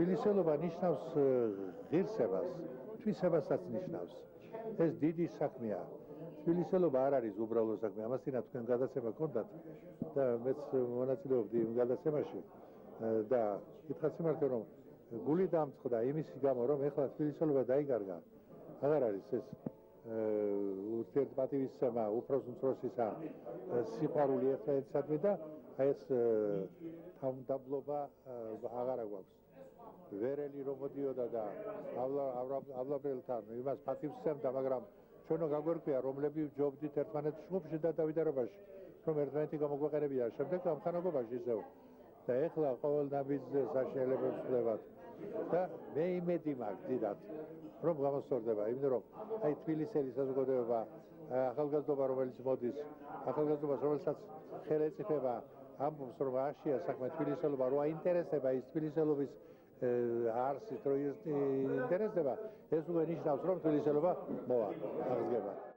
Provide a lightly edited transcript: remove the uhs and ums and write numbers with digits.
თბილისელობა ნიშნავს ღირსებას, თვისებასაც ნიშნავს. ეს დიდი საქმეა. თბილისელობა არ არის უბრალო საქმე. ამასთანავე თქვენ გადაცემა გქონდათ და მეც მონაწილეობდი იმ გადაცემაში და გითხრათ სიმართლე რომ გული დამწყდა იმის გამო რომ ეხლა თბილისელობა დაიკარგა. აღარ არის ეს ურთიერთპატივისცემა, უფროს უმცროსისა სიყვარული ერთმანეთისადმი და ეს თავმდაბლობა აღარ გვაქვს. ვერელი რომ მოდიოდა და ავლაბრელთან იმას პატივს სცემდა, მაგრამ ჩვენო გაგვერკვია, რომლები ვჯობდით ერთმანეთის ჯგუფში და დავიდარებაში, რომ ერთმანეთი გამოგვეყენებია, შემდეგ ამხანაგობაში ისევ. და ეხლა ყოველ ნაბიჯზე საშუალებებს ვხდებათ. და მე იმედი მაქვს დიდად, რომ გამოსწორდება, იმიტომ რომ აი თბილისელი საზოგადოება, ახალგაზრდობა, რომელიც მოდის, ახალგაზრდობას, რომელსაც ხელი ეწიფება, ამბობს, რომ აშია საქმე თბილისელობა, რო აინტერესება ის თბილისელობის არსით, რო ინტერესდება, ეს უკვე ნიშნავს, რომ თბილისელობა მოვა, აღსგება.